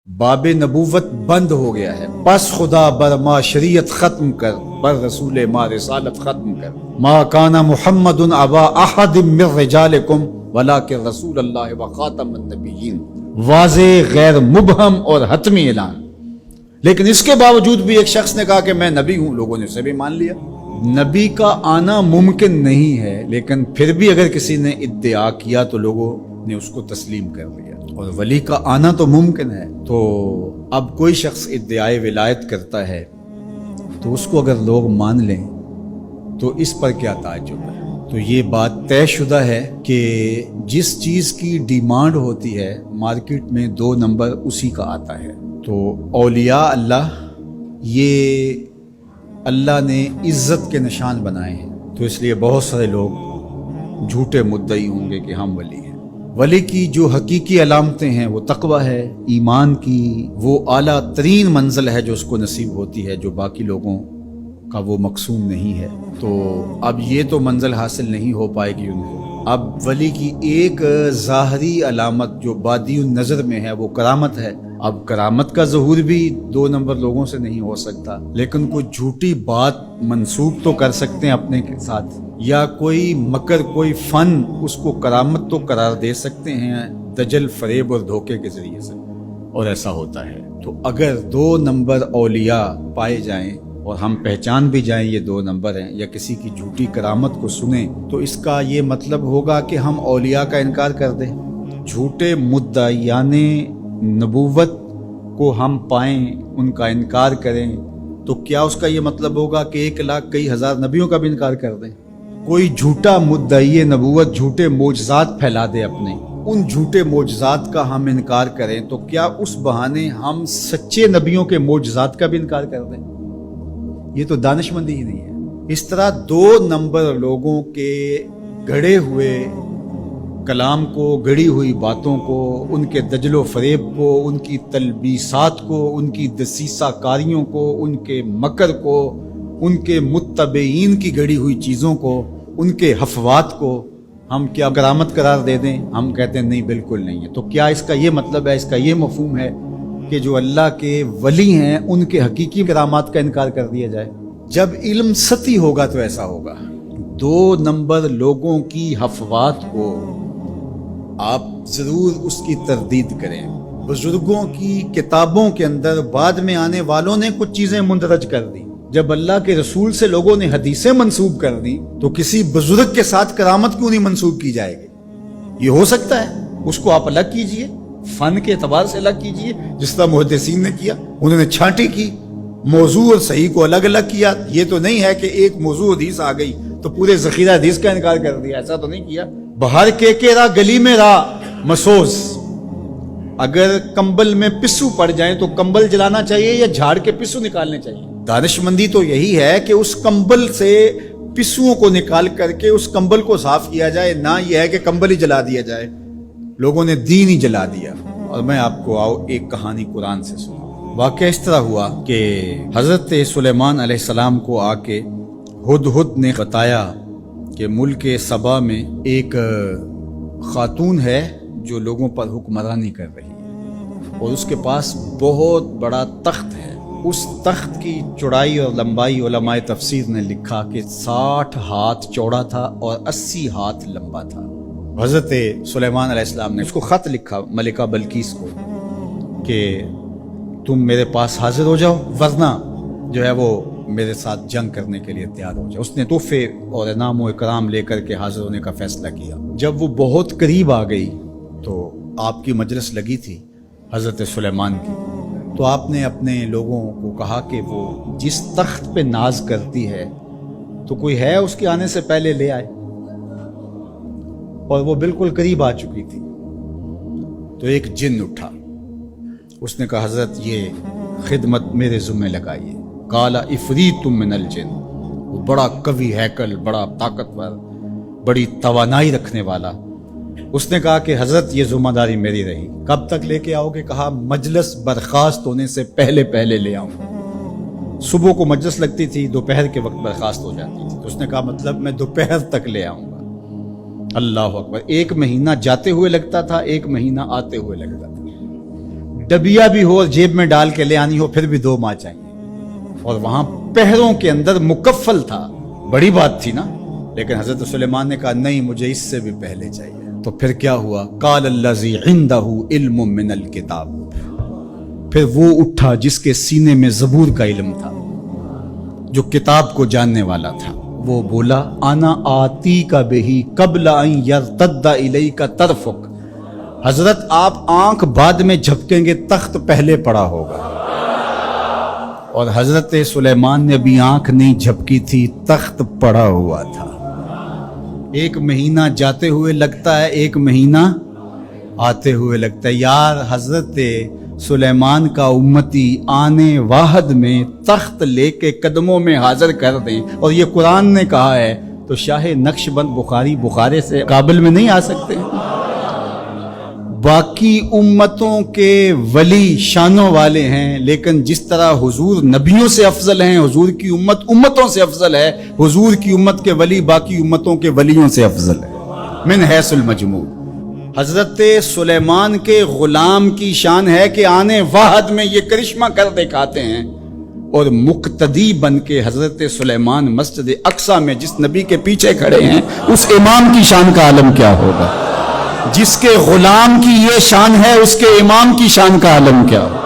باب نبوت بند ہو گیا ہے، بس خدا بر ما شریعت ختم کر، بر رسول ما رسالت ختم کر۔ ما کان محمد ابا احد من رجالکم ولکن رسول اللہ و خاتم النبیین، واضح غیر مبہم اور حتمی اعلان۔ لیکن اس کے باوجود بھی ایک شخص نے کہا کہ میں نبی ہوں، لوگوں نے اسے بھی مان لیا۔ نبی کا آنا ممکن نہیں ہے، لیکن پھر بھی اگر کسی نے ادعا کیا تو لوگوں نے اس کو تسلیم کر لیا۔ اور ولی کا آنا تو ممکن ہے، تو اب کوئی شخص ادعائے ولایت کرتا ہے تو اس کو اگر لوگ مان لیں تو اس پر کیا تعجب ہے؟ تو یہ بات طے شدہ ہے کہ جس چیز کی ڈیمانڈ ہوتی ہے مارکیٹ میں 2 نمبر اسی کا آتا ہے۔ تو اولیاء اللہ یہ اللہ نے عزت کے نشان بنائے ہیں، تو اس لیے بہت سارے لوگ جھوٹے مدعی ہوں گے کہ ہم ولی ہیں۔ ولی کی جو حقیقی علامتیں ہیں وہ تقویٰ ہے، ایمان کی وہ اعلیٰ ترین منزل ہے جو اس کو نصیب ہوتی ہے، جو باقی لوگوں کا وہ مقسوم نہیں ہے۔ تو اب یہ تو منزل حاصل نہیں ہو پائے گی ان کو۔ اب ولی کی ایک ظاہری علامت جو بادی النظر میں ہے وہ کرامت ہے۔ اب کرامت کا ظہور بھی 2 نمبر لوگوں سے نہیں ہو سکتا، لیکن کوئی جھوٹی بات منسوب تو کر سکتے ہیں اپنے کے ساتھ، یا کوئی مکر، کوئی فن اس کو کرامت تو قرار دے سکتے ہیں دجل، فریب اور دھوکے کے ذریعے سے، اور ایسا ہوتا ہے۔ تو اگر 2 نمبر اولیاء پائے جائیں اور ہم پہچان بھی جائیں یہ 2 نمبر ہیں، یا کسی کی جھوٹی کرامت کو سنیں، تو اس کا یہ مطلب ہوگا کہ ہم اولیاء کا انکار کر دیں۔ جھوٹے مدعیان نبوت کو ہم پائیں، ان کا انکار کریں، تو کیا اس کا یہ مطلب ہوگا کہ 1 لاکھ کئی ہزار نبیوں کا بھی انکار کر دیں؟ کوئی جھوٹا مدعی نبوت جھوٹے معجزات پھیلا دے اپنے، ان جھوٹے معجزات کا ہم انکار کریں، تو کیا اس بہانے ہم سچے نبیوں کے معجزات کا بھی انکار کر دیں؟ یہ تو دانش مندی ہی نہیں ہے۔ اس طرح 2 نمبر لوگوں کے گڑھے ہوئے کلام کو، گڑی ہوئی باتوں کو، ان کے دجل و فریب کو، ان کی تلبیسات کو، ان کی دسیسہ کاریوں کو، ان کے مکر کو، ان کے متبعین کی گڑی ہوئی چیزوں کو، ان کے حفوات کو ہم کیا کرامت قرار دے دیں؟ ہم کہتے ہیں نہیں، بالکل نہیں ہے۔ تو کیا اس کا یہ مطلب ہے، اس کا یہ مفہوم ہے کہ جو اللہ کے ولی ہیں ان کے حقیقی کرامات کا انکار کر دیا جائے؟ جب علم سطحی ہوگا تو ایسا ہوگا۔ 2 نمبر لوگوں کی حفوات کو آپ ضرور اس کی تردید کریں۔ بزرگوں کی کتابوں کے اندر بعد میں آنے والوں نے کچھ چیزیں مندرج کر دی۔ جب اللہ کے رسول سے لوگوں نے حدیثیں منسوب کر دی تو کسی بزرگ کے ساتھ کرامت کیوں نہیں منسوب کی جائے گی؟ یہ ہو سکتا ہے، اس کو آپ الگ کیجئے، فن کے اعتبار سے الگ کیجئے، جس طرح محدثین نے کیا، انہوں نے چھانٹی کی، موضوع اور صحیح کو الگ الگ کیا۔ یہ تو نہیں ہے کہ ایک موضوع حدیث آ گئی تو پورے ذخیرہ حدیث کا انکار کر دیا، ایسا تو نہیں کیا۔ بہار کے راہ گلی میں راہ مسوز، اگر کمبل میں پسو پڑ جائیں تو کمبل جلانا چاہیے یا جھاڑ کے پسو نکالنے چاہیے؟ دانش مندی تو یہی ہے کہ اس کمبل سے پسوؤں کو نکال کر کے اس کمبل کو صاف کیا جائے، نہ یہ ہے کہ کمبل ہی جلا دیا جائے۔ لوگوں نے دین ہی جلا دیا۔ اور میں آپ کو ایک کہانی قرآن سے سنا۔ واقعہ اس طرح ہوا کہ حضرت سلیمان علیہ السلام کو آ کے ہدہد نے بتایا کہ ملک سبا میں ایک خاتون ہے جو لوگوں پر حکمرانی کر رہی ہے، اور اس کے پاس بہت بڑا تخت ہے۔ اس تخت کی چوڑائی اور لمبائی علماء تفسیر نے لکھا کہ 60 ہاتھ چوڑا تھا اور 80 ہاتھ لمبا تھا۔ حضرت سلیمان علیہ السلام نے اس کو خط لکھا ملکہ بلقیس کو کہ تم میرے پاس حاضر ہو جاؤ، ورنہ جو ہے وہ میرے ساتھ جنگ کرنے کے لیے تیار ہو جائے۔ اس نے تحفے اور انعام و اکرام لے کر کے حاضر ہونے کا فیصلہ کیا۔ جب وہ بہت قریب آ گئی تو آپ کی مجلس لگی تھی حضرت سلیمان کی، تو آپ نے اپنے لوگوں کو کہا کہ وہ جس تخت پہ ناز کرتی ہے تو کوئی ہے اس کے آنے سے پہلے لے آئے۔ اور وہ بالکل قریب آ چکی تھی تو ایک جن اٹھا، اس نے کہا حضرت یہ خدمت میرے ذمہ لگائیے۔ قال عفریت من الجن، وہ بڑا قوی ہیکل، بڑا طاقتور، بڑی توانائی رکھنے والا، اس نے کہا کہ حضرت یہ ذمہ داری میری رہی، کب تک لے کے آؤ گے؟ کہا مجلس برخاست ہونے سے پہلے پہلے لے آؤں گا۔ صبح کو مجلس لگتی تھی، دوپہر کے وقت برخاست ہو جاتی تھی، تو اس نے کہا مطلب میں دوپہر تک لے آؤں گا۔ اللہ اکبر! 1 مہینہ جاتے ہوئے لگتا تھا، 1 مہینہ آتے ہوئے لگتا تھا۔ ڈبیا بھی ہو اور جیب میں ڈال کے لے آنی ہو پھر بھی 2 ماہ چاہیے. اور وہاں پہروں کے اندر مکفل تھا، بڑی بات تھی نا. لیکن حضرت سلیمان نے کہا نہیں، مجھے اس سے بھی پہلے چاہیے. تو پھر کیا ہوا؟ قال الذی عندہ علم من الکتاب، پھر وہ اٹھا جس کے سینے میں زبور کا علم تھا، جو کتاب کو جاننے والا تھا. وہ بولا انا آتی کا بہی قبل ان یرتد الیک طرفک، حضرت آپ آنکھ بعد میں جھپکیں گے، تخت پہلے پڑا ہوگا. اور حضرت سلیمان نے بھی آنکھ نہیں جھپکی تھی، تخت پڑا ہوا تھا. 1 مہینہ جاتے ہوئے لگتا ہے، 1 مہینہ آتے ہوئے لگتا ہے. یار حضرت سلیمان کا امتی آنے واحد میں تخت لے کے قدموں میں حاضر کر دیں، اور یہ قرآن نے کہا ہے، تو شاہ نقش بند بخارے سے قابل میں نہیں آ سکتے. باقی امتوں کے ولی شانوں والے ہیں، لیکن جس طرح حضور نبیوں سے افضل ہیں، حضور کی امت امتوں سے افضل ہے، حضور کی امت کے ولی باقی امتوں کے ولیوں سے افضل ہے من حیث المجموع. حضرت سلیمان کے غلام کی شان ہے کہ آنے واحد میں یہ کرشمہ کر دکھاتے ہیں، اور مقتدی بن کے حضرت سلیمان مسجد اقصی میں جس نبی کے پیچھے کھڑے ہیں، اس امام کی شان کا عالم کیا ہوگا؟ جس کے غلام کی یہ شان ہے، اس کے امام کی شان کا عالم کیا ہوگا؟